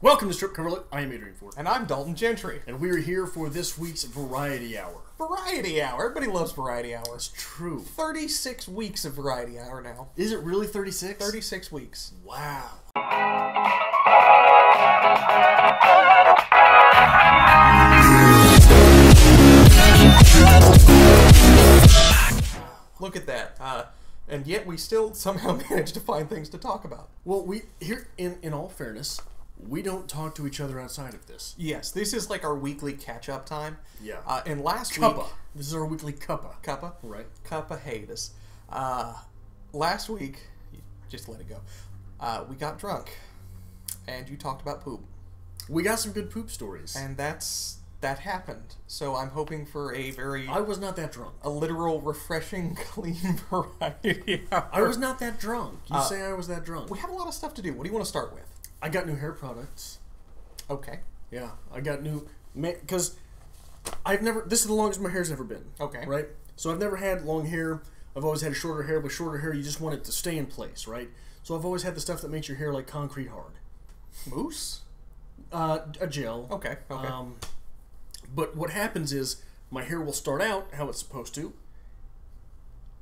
Welcome to Strip Coverlet. I am Adrian Fort. And I'm Dalton Gentry. And we're here for this week's Variety Hour. Variety Hour. Everybody loves Variety Hour. It's true. 36 weeks of Variety Hour now. Is it really 36? 36 weeks. Wow. Look at that. And yet we still somehow managed to find things to talk about. Well, we here, in all fairness, we don't talk to each other outside of this. Yes, this is like our weekly catch-up time. Yeah. And last Cuppa. week... This is our weekly cuppa. Cuppa? Right. Cuppa haters. Last week, just let it go, we got drunk. And you talked about poop. We got some good poop stories. And that happened. So I'm hoping for a very... I was not that drunk. A literal, refreshing, clean variety hour. I was not that drunk. You say I was that drunk. We have a lot of stuff to do. What do you want to start with? I got new hair products. Okay. Yeah, I got new... Because I've never... This is the longest my hair's ever been. Okay. Right? So I've never had long hair. I've always had shorter hair. With shorter hair, you just want it to stay in place, right? So I've always had the stuff that makes your hair like concrete hard. Mousse? A gel. Okay, okay. But what happens is my hair will start out how it's supposed to,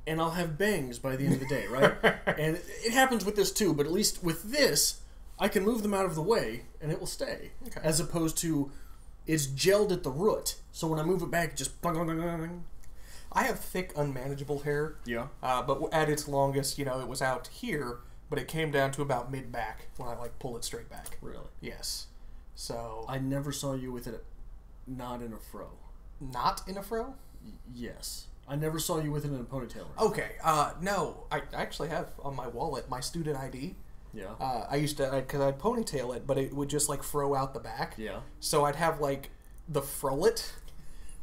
and I'll have bangs by the end of the day, right? And it happens with this too, but at least with this, I can move them out of the way, and it will stay. Okay. As opposed to, it's gelled at the root, so when I move it back, it just... I have thick, unmanageable hair. Yeah. But at its longest, it was out here, but it came down to about mid-back when I, pull it straight back. Really? Yes. So... I never saw you with it not in a fro. Not in a fro? Yes. I never saw you with it in a ponytail. Okay. No. I actually have on my wallet my student ID. Yeah. I used to, because I'd ponytail it, but it would just, fro out the back. Yeah. So I'd have, the frolet,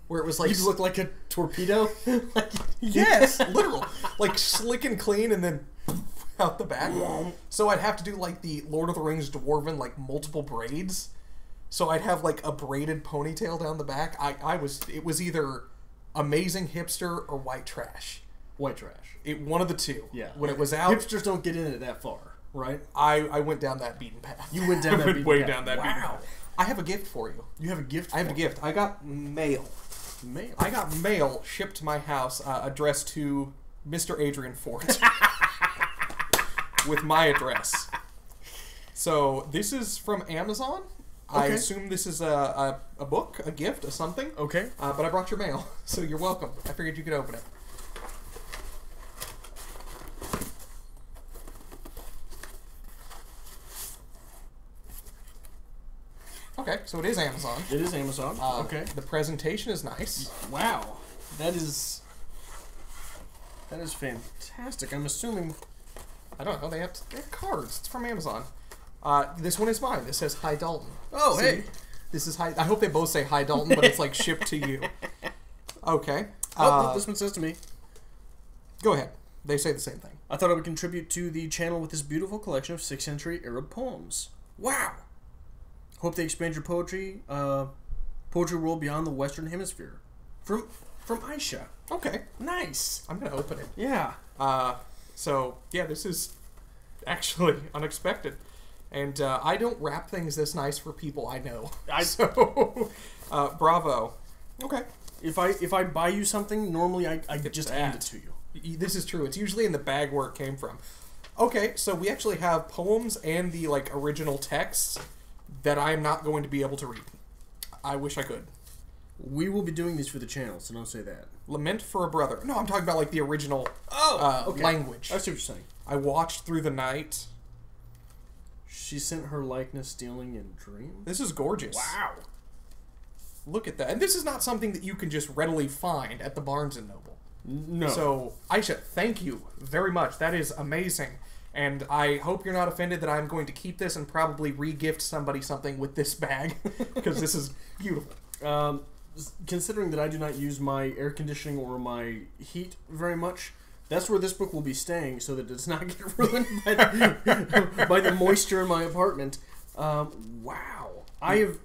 where it was, You look like a torpedo? Yes, literal. Slick and clean and then out the back. So I'd have to do, the Lord of the Rings Dwarven, multiple braids. So I'd have, a braided ponytail down the back. It was either amazing hipster or white trash. White trash. One of the two. Yeah. When it was out... Hipsters don't get in it that far, right? I went down that beaten path. You went down that beaten way path. down that beaten Wow. path. I have a gift for you. You have a gift I have a gift. I got mail. Mail? I got mail shipped to my house addressed to Mr. Adrian Fort. With my address. So, this is from Amazon. Okay. I assume this is a book, a gift, a something. Okay. But I brought your mail, so you're welcome. I figured you could open it. Okay, so it is Amazon. It is Amazon. Okay. The presentation is nice. Wow. That is fantastic. I'm assuming... I don't know, they have cards. It's from Amazon. This one is mine. This says, Hi, Dalton. Oh, See? hey. This is Hi... I hope they both say Hi, Dalton, but it's, shipped to you. Okay. This one says to me. Go ahead. They say the same thing. I thought I would contribute to the channel with this beautiful collection of 6th century Arab poems. Wow. Hope they expand your poetry world beyond the Western Hemisphere. From Aysha. Okay. Nice. I'm going to open it. Yeah. So, yeah, this is actually unexpected. And I don't wrap things this nice for people I know. So, bravo. Okay. If I buy you something, normally I just hand it to you. This is true. It's usually in the bag where it came from. Okay, so we actually have poems and the, original texts that I'm not going to be able to read. I wish I could. We will be doing these for the channel, so don't say that. Lament for a Brother. No, I'm talking about, the original okay. language. I see what you're saying. I watched through the night. She sent her likeness stealing in dreams? This is gorgeous. Wow. Look at that. And this is not something that you can just readily find at the Barnes & Noble. No. So, Aysha, thank you very much. That is amazing. And I hope you're not offended that I'm going to keep this and probably re-gift somebody something with this bag. Because this is beautiful. Considering that I do not use my air conditioning or my heat very much, that's where this book will be staying so that it does not get ruined by the moisture in my apartment. Wow. I've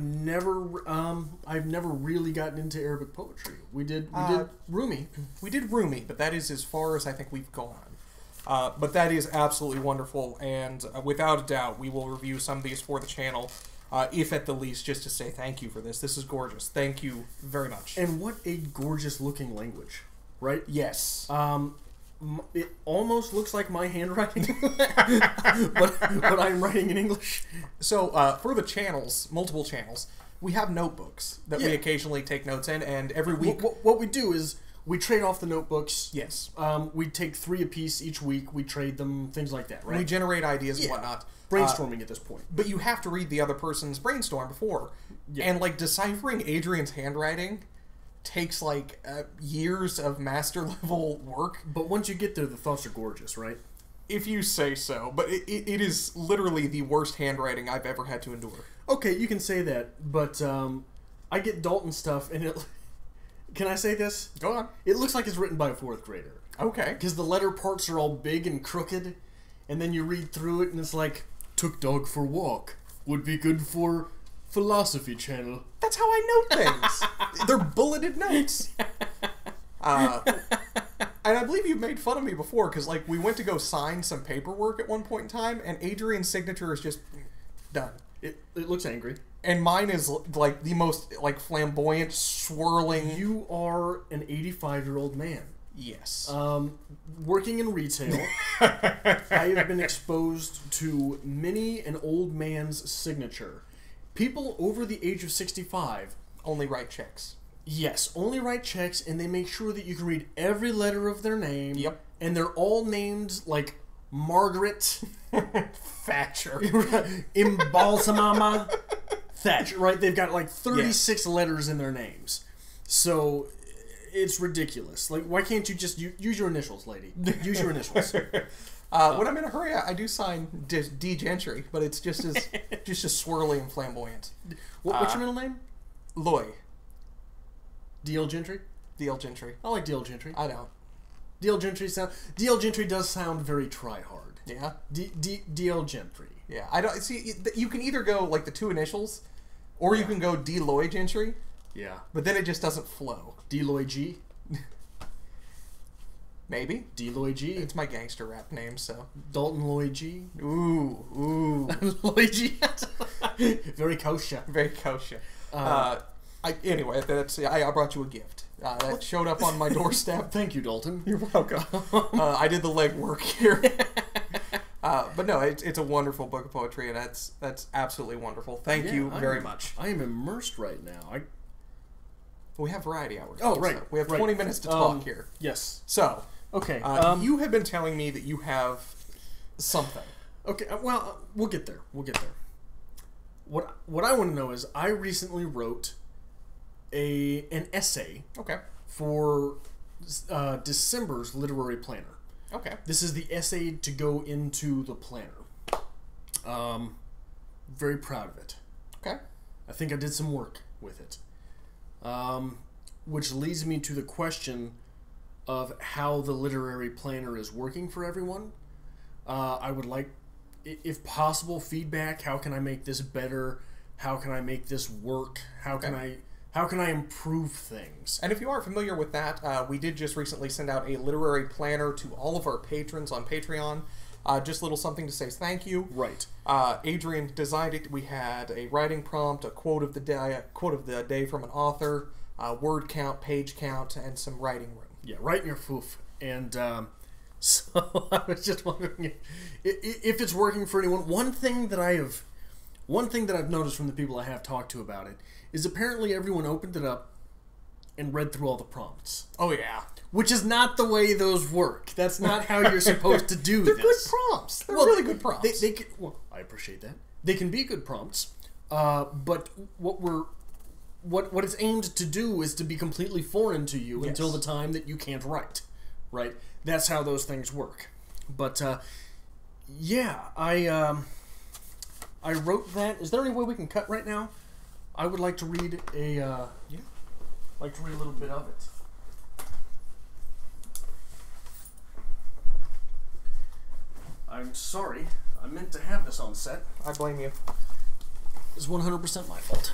never really gotten into Arabic poetry. We did Rumi. We did Rumi, but that is as far as I think we've gone. But that is absolutely wonderful, and without a doubt, we will review some of these for the channel, if at the least just to say thank you for this. This is gorgeous. Thank you very much. And what a gorgeous-looking language, right? Yes. It almost looks like my handwriting, but I'm writing in English. So, for the channels, multiple channels, we have notebooks that we occasionally take notes in, and every week... What we do is we trade off the notebooks. Yes. We take 3 apiece each week. We trade them, things like that, right? We generate ideas and whatnot. Brainstorming at this point. But you have to read the other person's brainstorm before. Yeah. And, like, deciphering Adrian's handwriting takes, like, years of master-level work. But once you get there, the thoughts are gorgeous, right? If you say so. But it is literally the worst handwriting I've ever had to endure. Okay, you can say that, but I get Dalton stuff, and it... Can I say this? Go on. It looks like it's written by a 4th grader. Okay. Because the letter parts are all big and crooked, and then you read through it, and it's like, took dog for walk. Would be good for philosophy channel. That's how I note things. They're bulleted notes. And I believe you've made fun of me before, because, like, we went to go sign some paperwork at one point in time, and Adrian's signature is just done. It looks angry. And mine is, like, the most, like, flamboyant, swirling... You are an 85-year-old man. Yes. Working in retail, I have been exposed to many an old man's signature. People over the age of 65... Only write checks. Yes, only write checks, and they make sure that you can read every letter of their name. Yep. And they're all named, like, Margaret... Thatcher. Imbalsamama... Thatcher, right? They've got like 36 letters in their names. So it's ridiculous. Like, why can't you just use your initials, lady? Use your initials. When I'm in a hurry, I do sign D Gentry, but it's just as swirly and flamboyant. What's your middle name? Loy. D.L. Gentry? D.L. Gentry. I like D.L. Gentry. I don't. D.L. Gentry does sound very try-hard. Yeah? D.L. Gentry. Yeah. I don't see. You can either go like the 2 initials, or you can go D-Loy Gentry. Yeah. But then it just doesn't flow. D-Loy G? Maybe. D-Loy G? It's my gangster rap name, so. Dalton Lloyd G? Ooh. Lloyd G? Very kosher. Very kosher. Anyway, I brought you a gift. That showed up on my doorstep. Thank you, Dalton. You're welcome. I did the legwork here. But no, it's a wonderful book of poetry, and that's absolutely wonderful. Thank you very much. I am immersed right now. We have variety hours. Oh, right. So we have 20 minutes to talk here. Yes. So, okay. You have been telling me that you have something. Okay, well, we'll get there. What I want to know is, I recently wrote an essay for December's literary planner. Okay. This is the essay to go into the planner. Very proud of it. Okay. I think I did some work with it. Which leads me to the question of how the literary planner is working for everyone. I would like, if possible, feedback. How can I make this better? How can I make this work? How can I improve things? And if you aren't familiar with that, we did just recently send out a literary planner to all of our patrons on Patreon. Just a little something to say thank you. Right. Adrian designed it. We had a writing prompt, a quote of the day from an author, word count, page count, and some writing room. Yeah, right in your foof. And so I was just wondering if it's working for anyone. One thing that I've noticed from the people I have talked to about it is apparently everyone opened it up and read through all the prompts. Oh, yeah. Which is not the way those work. That's not how you're supposed to do They're this. Good prompts. They're really good prompts. They can, well, I appreciate that. They can be good prompts, but what it's aimed to do is to be completely foreign to you until the time that you can't write. Right? That's how those things work. But yeah, I wrote that. Is there any way we can cut right now? I would like to read a little bit of it. I'm sorry. I meant to have this on set. I blame you. It's 100% my fault.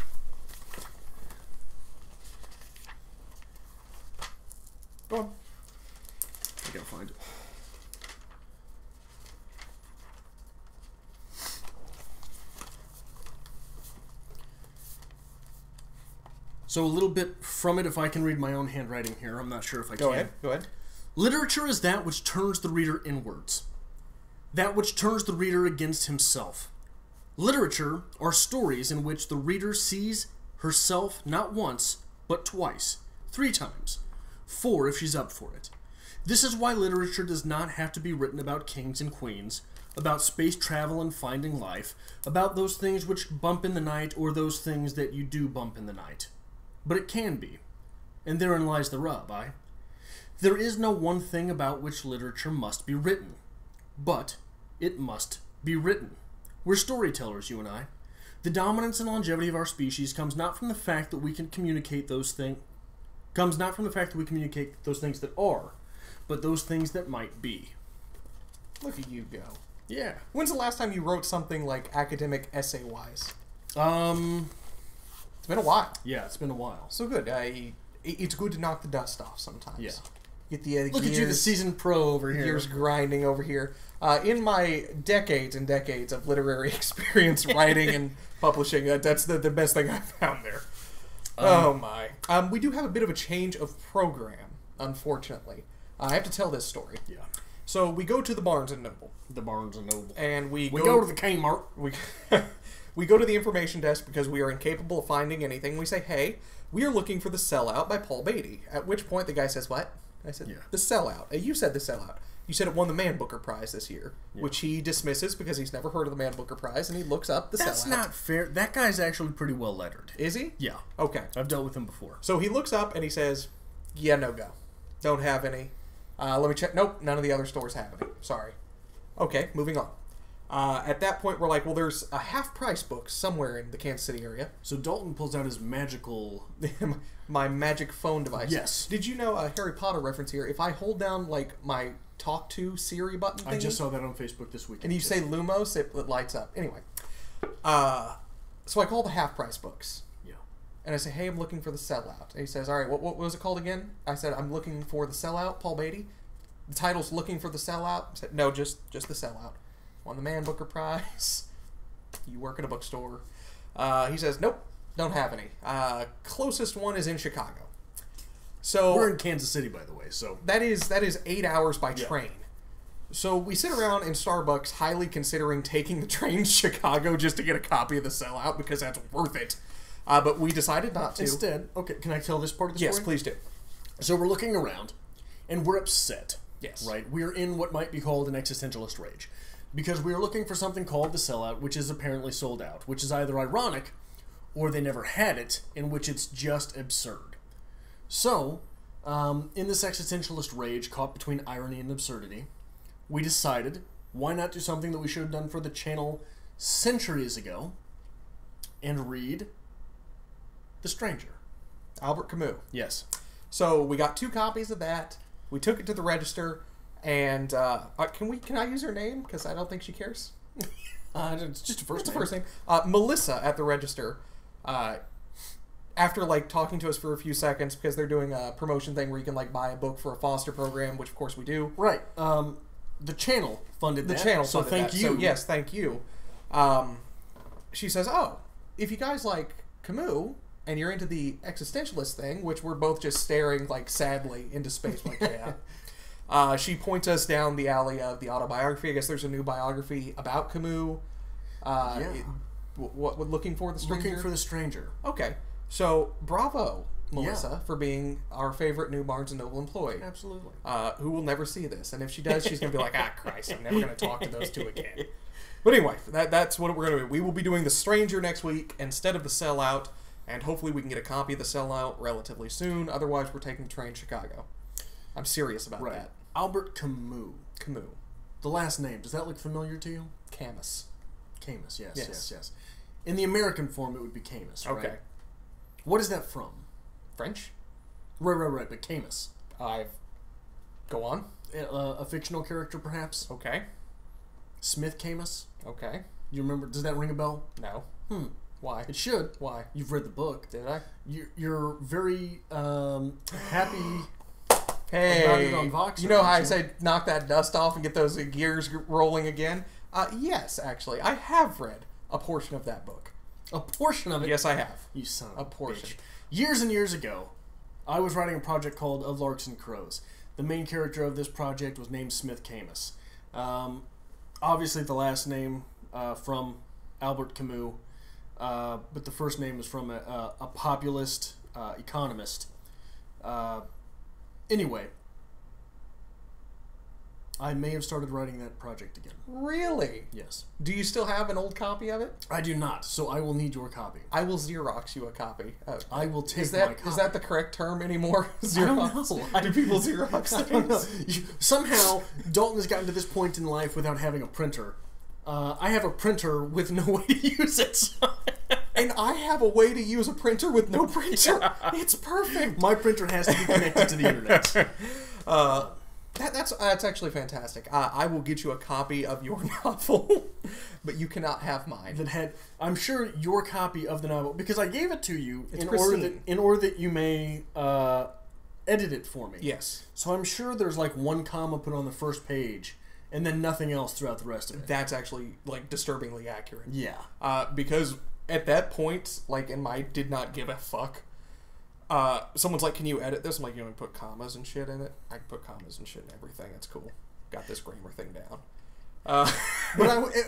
Go on. I gotta find it. So a little bit from it, if I can read my own handwriting here. I'm not sure if I can. Go ahead. Literature is that which turns the reader inwards. That which turns the reader against himself. Literature are stories in which the reader sees herself not once, but twice, 3 times, 4 if she's up for it. This is why literature does not have to be written about kings and queens, about space travel and finding life, about those things which bump in the night or those things that you do bump in the night. But it can be. And therein lies the rub, There is no one thing about which literature must be written. But it must be written. We're storytellers, you and I. The dominance and longevity of our species comes not from the fact that we can communicate those things that are, but those things that might be. Look at you go. Yeah. When's the last time you wrote something like academic essay-wise? It's been a while. Yeah, it's been a while. So good. It's good to knock the dust off sometimes. Yeah. Get the Look at you, the seasoned pro over here. Gears grinding over here. In my decades and decades of literary experience writing and publishing, that's the best thing I've found there. Oh my. We do have a bit of a change of program, unfortunately. I have to tell this story. Yeah. So we go to the Barnes & Noble. The Barnes & Noble. And we go to the Kmart. We go to the information desk because we are incapable of finding anything. We say, hey, we are looking for The Sellout by Paul Beatty. At which point the guy says, what? I said, The Sellout. You said The Sellout. You said it won the Man Booker Prize this year, which he dismisses because he's never heard of the Man Booker Prize, and he looks up The Sellout. That's not fair. That guy's actually pretty well lettered. Is he? Yeah. Okay. I've dealt with him before. So he looks up and he says, yeah, no go. Don't have any. Let me check. Nope, none of the other stores have any. Sorry. Okay, moving on. At that point, we're like, well, there's a half-price book somewhere in the Kansas City area. So Dalton pulls out his magical... my magic phone device. Yes. Did you know a Harry Potter reference here? If I hold down, like, my Talk to Siri button thingy, I just saw that on Facebook this week. And you say Lumos, it lights up. Anyway. So I call the half-price books. Yeah. And I say, hey, I'm looking for The Sellout. And he says, all right, what was it called again? I said, I'm looking for The Sellout, Paul Beatty. The title's Looking for The Sellout. I said, no, just The Sellout. Won the Man Booker Prize. You work at a bookstore. He says, nope, don't have any. Closest one is in Chicago. So we're in Kansas City, by the way. So that is 8 hours by train. So we sit around in Starbucks, highly considering taking the train to Chicago just to get a copy of The Sellout because that's worth it. But we decided not to. Instead, okay, can I tell this part of the story? Yes, please do. So we're looking around, and we're upset. Yes. Right? We're in what might be called an existentialist rage. Because we are looking for something called The Sellout, which is apparently sold out, which is either ironic, or they never had it, in which it's just absurd. So, in this existentialist rage, caught between irony and absurdity, we decided, why not do something that we should have done for the channel centuries ago, and read The Stranger. Albert Camus. Yes. So we got 2 copies of that. We took it to the register, and can I use her name? Because I don't think she cares. It's just a first name. Melissa at the register, after like talking to us for a few seconds, because they're doing a promotion thing where you can like buy a book for a foster program, which of course we do. Right. The channel funded that. The channel so funded thank you. So yes, thank you. She says, oh, if you guys like Camus and you're into the existentialist thing, which we're both just staring like sadly into space like yeah. She points us down the alley of the autobiography. I guess there's a new biography about Camus. What Looking for the Stranger? Looking for the Stranger. Okay. So, bravo, Melissa, for being our favorite new Barnes & Noble employee. Absolutely. Who will never see this. And if she does, she's going to be like, ah, Christ, I'm never going to talk to those 2 again. But anyway, that's what we're going to do. We will be doing The Stranger next week instead of The Sellout, and hopefully we can get a copy of The Sellout relatively soon. Otherwise, we're taking the train to Chicago. I'm serious about that. Albert Camus. Camus. The last name, does that look familiar to you? Camus. Camus, yes. In the American form, it would be Camus, right? Okay. What is that from? French? Right, but Camus. Go on. A fictional character, perhaps? Okay. Smith Camus? Okay. You remember, does that ring a bell? No. Why? It should. Why? You've read the book. Did I? You're very happy... Hey, about it on Vox, you know how I say knock that dust off and get those gears rolling again? Yes, actually. I have read a portion of that book. A portion of it? Yes, I have. You son of a portion. Bitch. Years and years ago, I was writing a project called Of Larks and Crows. The main character of this project was named Smith Camus. Obviously, the last name from Albert Camus, but the first name is from a populist economist. Anyway, I may have started writing that project again. Really? Yes. Do you still have an old copy of it? I do not, so I will need your copy. I will Xerox you a copy. I will take my copy. Is that the correct term anymore? Xerox? I don't know. Do people Xerox I don't know. things? Somehow, Dalton has gotten to this point in life without having a printer. I have a printer with no way to use it. And I have a way to use a printer with no printer. Yeah. It's perfect. My printer has to be connected to the internet. That's actually fantastic. I will get you a copy of your novel, but you cannot have mine. I'm sure your copy of the novel, because I gave it to you in pristine. order that you may edit it for me. Yes. So I'm sure there's like one comma put on the first page, and then nothing else throughout the rest of it. That's actually like disturbingly accurate. Yeah. Because at that point, like in my did not give a fuck. Someone's like, can you edit this? I'm like, you want me to put commas and shit in it? I can put commas and shit in everything. It's cool. Got this grammar thing down. But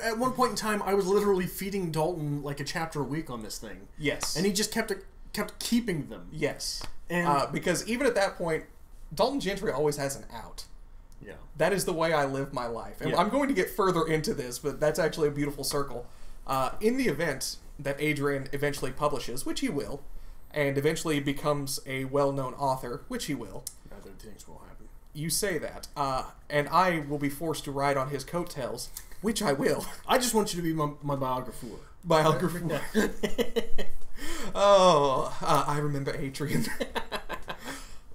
at one point in time, I was literally feeding Dalton like a chapter a week on this thing. Yes. And he just kept keeping them. Yes. And because even at that point, Dalton Gentry always has an out. Yeah. That is the way I live my life. And yeah. I'm going to get further into this, but that's actually a beautiful circle. In the event that Adrian eventually publishes, which he will, and eventually becomes a well-known author, which he will. Other things will happen. You say that. And I will be forced to ride on his coattails, which I will. I just want you to be my biographer. Biographer. I remember Adrian.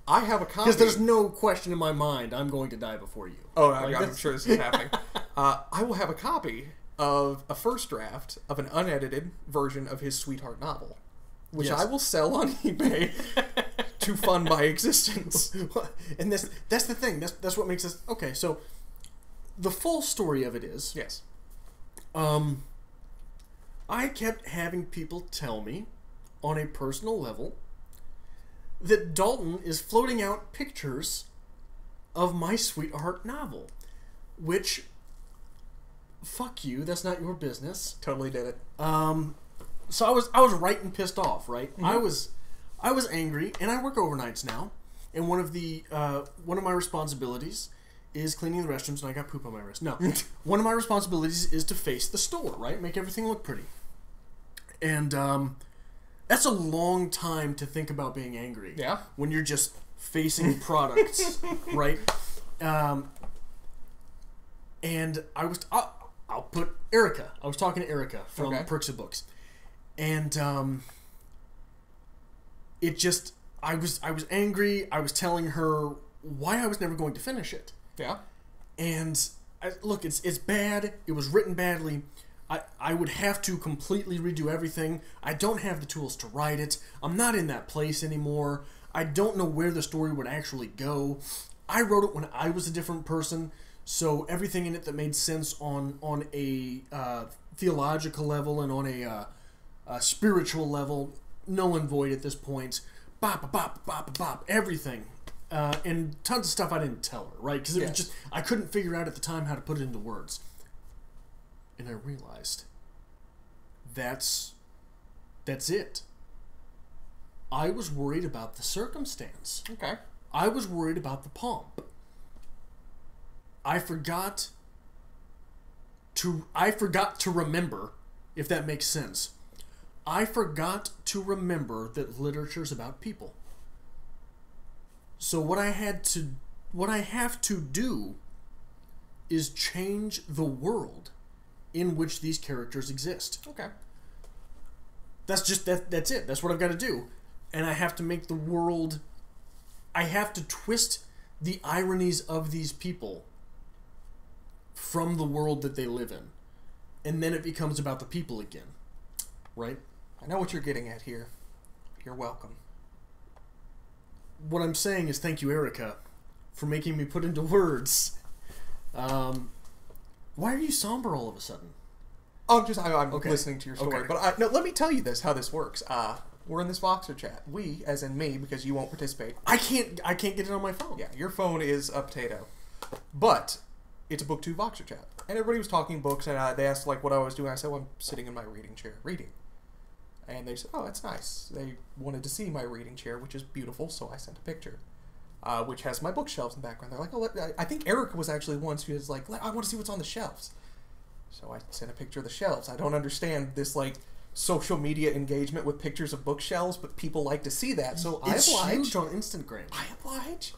I have a copy. Because there's no question in my mind I'm going to die before you. Oh, I'm sure this is happening. I will have a copy of a first draft of an unedited version of his sweetheart novel, which yes. I will sell on eBay to fund my existence. And that's the thing. That's what makes us... Okay, so the full story of it is... Yes. I kept having people tell me on a personal level that Dalton is floating out pictures of my sweetheart novel, which, fuck you, that's not your business. Totally did it. So I was right and pissed off, right? Mm-hmm. I was angry, and I work overnights now, and one of my responsibilities is cleaning the restrooms, and I got poop on my wrist. No, one of my responsibilities is to face the store, right? Make everything look pretty. And that's a long time to think about being angry. Yeah. When you're just facing products, right? And I'll put Erika. I was talking to Erika from Perks of Books. And it just... I was angry. I was telling her why I was never going to finish it. Yeah. And look, it's bad. It was written badly. I would have to completely redo everything. I don't have the tools to write it. I'm not in that place anymore. I don't know where the story would actually go. I wrote it when I was a different person, so everything in it that made sense on a theological level and on a spiritual level, null and void at this point. Bop, bop, bop, bop, everything. And tons of stuff I didn't tell her, right? Because it was just, I couldn't figure out at the time how to put it into words. And I realized that's it. I was worried about the circumstance. Okay. I was worried about the pomp. I forgot to remember, if that makes sense. I forgot to remember that literature's about people. So what I have to do is change the world in which these characters exist. Okay. That's it. That's what I've got to do. And I have to make the world... I have to twist the ironies of these people from the world that they live in. And then it becomes about the people again. Right? I know what you're getting at here. You're welcome. What I'm saying is thank you, Erika, for making me put into words. Why are you somber all of a sudden? I'm Okay. listening to your story. Okay. But no, let me tell you how this works. We're in this Voxer chat. We, as in me, because you won't participate. I can't get it on my phone. Yeah, your phone is a potato. But it's a BookTube Voxer chat. And everybody was talking books, and they asked like what I was doing. I said, well, I'm sitting in my reading chair reading. And they said, oh, that's nice. They wanted to see my reading chair, which is beautiful, so I sent a picture. Which has my bookshelves in the background. They're like, oh, I think Erika was actually the one who was like, I want to see what's on the shelves. So I sent a picture of the shelves. I don't understand this, like, social media engagement with pictures of bookshelves, but people like to see that, so It's I oblige. huge on Instagram. I oblige.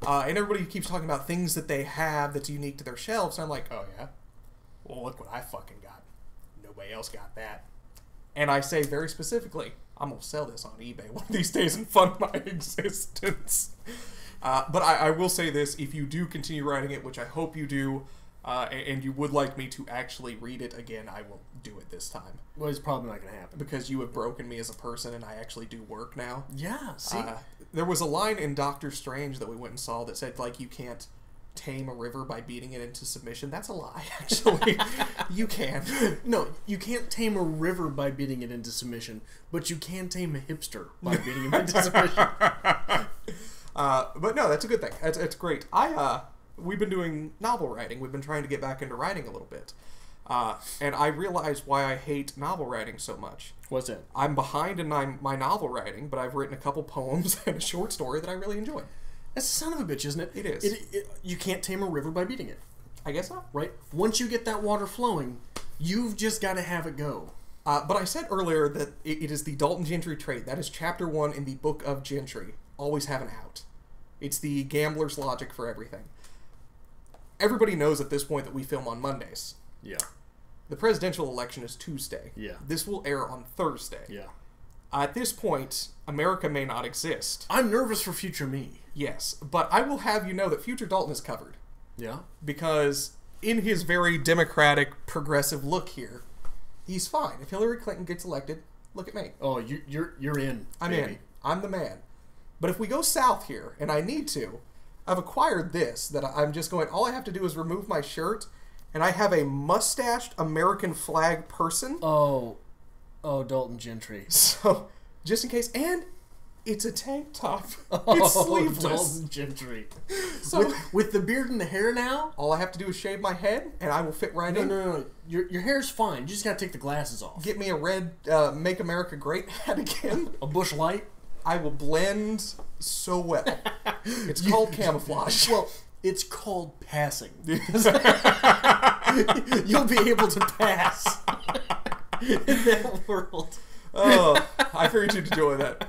And everybody keeps talking about things that they have that's unique to their shelves, and I'm like, oh, yeah? Well, look what I fucking got. Nobody else got that. And I say very specifically, I'm going to sell this on eBay one of these days and fund my existence. But I will say this, if you do continue writing it, which I hope you do, and you would like me to actually read it again, I will do it this time. Well, it's probably not going to happen. Because you have broken me as a person, and I actually do work now. Yeah, see? There was a line in Doctor Strange that we went and saw that said, like, you can't tame a river by beating it into submission. That's a lie, actually. You can. No, you can't tame a river by beating it into submission, but you can tame a hipster by beating him into submission. But no, that's a good thing. It's great. We've been doing novel writing. We've been trying to get back into writing a little bit. And I realized why I hate novel writing so much. What's that? I'm behind in my novel writing, but I've written a couple poems and a short story that I really enjoy. That's the son of a bitch, isn't it? It is. You can't tame a river by beating it. I guess not. Right? Once you get that water flowing, you've just got to have it go. But I said earlier that it is the Dalton Gentry trait. That is chapter 1 in the book of Gentry. Always have an out. It's the gambler's logic for everything. Everybody knows at this point that we film on Mondays. Yeah. The presidential election is Tuesday. Yeah. This will air on Thursday. Yeah. At this point, America may not exist. I'm nervous for future me. Yes, but I will have you know that future Dalton is covered. Yeah. Because in his very democratic, progressive look here, he's fine. If Hillary Clinton gets elected, look at me. Oh, you're in. I'm baby. in. I'm the man. But if we go south here, and I need to, I've acquired this, that I'm just going, all I have to do is remove my shirt, and I have a mustached American flag person. Oh, Dalton Gentry. So, just in case, and it's a tank top. Oh, It's sleeveless. Dalton Gentry. So, with the beard and the hair now? all I have to do is shave my head, and I will fit right in. No. Your hair's fine. You just got to take the glasses off. Get me a red Make America Great hat again. A Bush Light. I will blend so well. It's called camouflage. Well, it's called passing. You'll be able to pass in that world. Oh, I figured you'd enjoy that.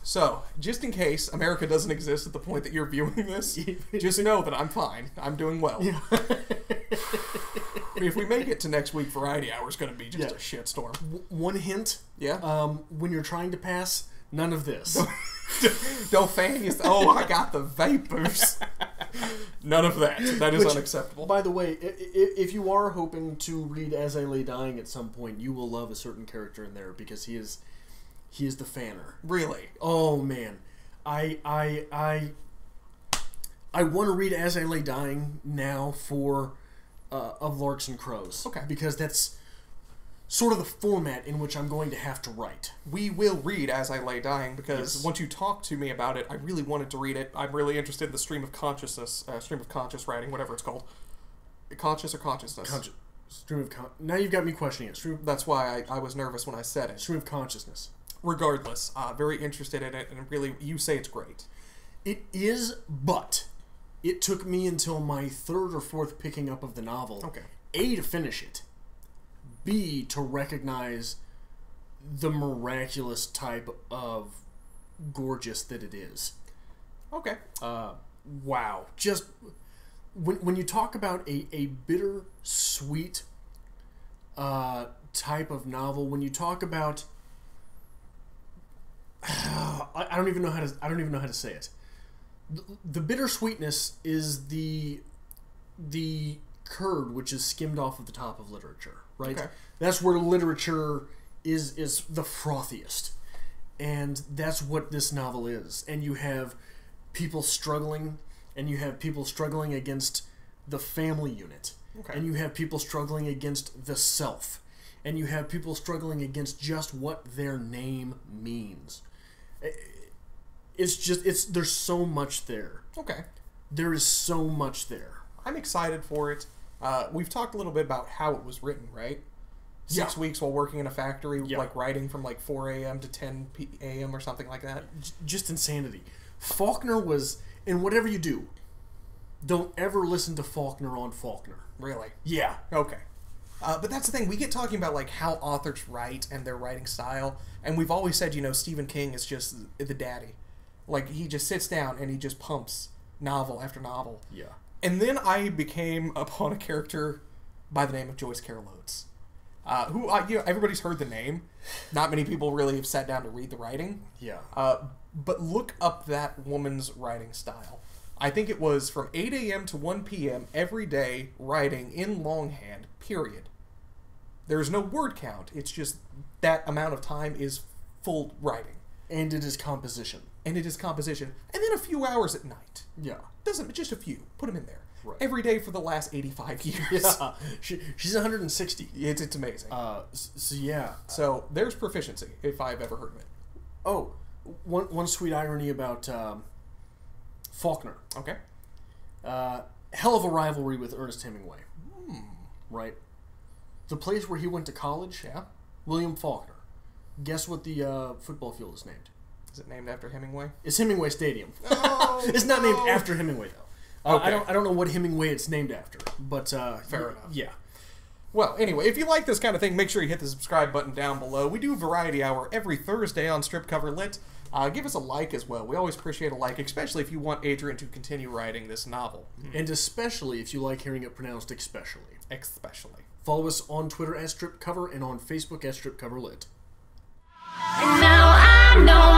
So, just in case America doesn't exist at the point that you're viewing this, just know that I'm fine. I'm doing well. Yeah. I mean, if we make it to next week, Variety Hour is going to be just a shitstorm. One hint. Yeah? When you're trying to pass, none of this. Don't fan you. Oh, I got the vapors. None of that. That is unacceptable. By the way, if you are hoping to read As I Lay Dying at some point, you will love a certain character in there because he is the fanner. Really? Oh man, I want to read As I Lay Dying now for of Larks and Crows. Okay. Because that's sort of the format in which I'm going to have to write. We will read As I Lay Dying because Yes. once you talked to me about it, I really wanted to read it. I'm really interested in the stream of conscious writing, whatever it's called. Conscious or consciousness? Now you've got me questioning it. That's why I was nervous when I said it. Stream of consciousness. Regardless, very interested in it, and really, you say it's great. It is, but it took me until my third or fourth picking up of the novel. Okay. A, to finish it. B, to recognize the miraculous type of gorgeous that it is. Okay. Wow. Just when you talk about a bitter sweet type of novel, when you talk about I don't even know how to say it. The bittersweetness is the curd which is skimmed off of the top of literature, right? Okay. That's where literature is the frothiest. And that's what this novel is. And you have people struggling, and you have people struggling against the family unit. Okay. And you have people struggling against the self. And you have people struggling against just what their name means. There's so much there. Okay. There is so much there. I'm excited for it. We've talked a little bit about how it was written, right? 6 weeks while working in a factory, like writing from like 4 a.m. to 10 a.m. or something like that. Just insanity. Faulkner was, and whatever you do, don't ever listen to Faulkner on Faulkner. Really? Yeah. Okay. But that's the thing. We get talking about like how authors write and their writing style, and we've always said, Stephen King is just the daddy. Like, he just sits down and he just pumps novel after novel. Yeah. And then I became upon a character by the name of Joyce Carol Oates, who everybody's heard the name. Not many people really have sat down to read the writing. Yeah. But look up that woman's writing style. I think it was from 8 a.m. to 1 p.m. every day, writing in longhand, period. There's no word count. It's just that amount of time is full writing. And it is composition. And then a few hours at night. Yeah. Just a few. Put them in there. Right. Every day for the last 85 years. Yeah. She's 160. It's amazing. So yeah. So there's proficiency, if I've ever heard of it. Oh, one sweet irony about Faulkner. Okay. Hell of a rivalry with Ernest Hemingway. Right? The place where he went to college, William Faulkner. Guess what the football field is named? Is it named after Hemingway? It's Hemingway Stadium. Oh, it's not named after Hemingway, though. Okay. I don't know what Hemingway it's named after, but fair enough. Yeah. Well, anyway, if you like this kind of thing, make sure you hit the subscribe button down below. We do Variety Hour every Thursday on Strip Cover Lit. Give us a like as well. We always appreciate a like, especially if you want Adrian to continue writing this novel. And especially if you like hearing it pronounced especially. Especially. Follow us on Twitter at Strip Cover and on Facebook at Strip Cover Lit. And now I know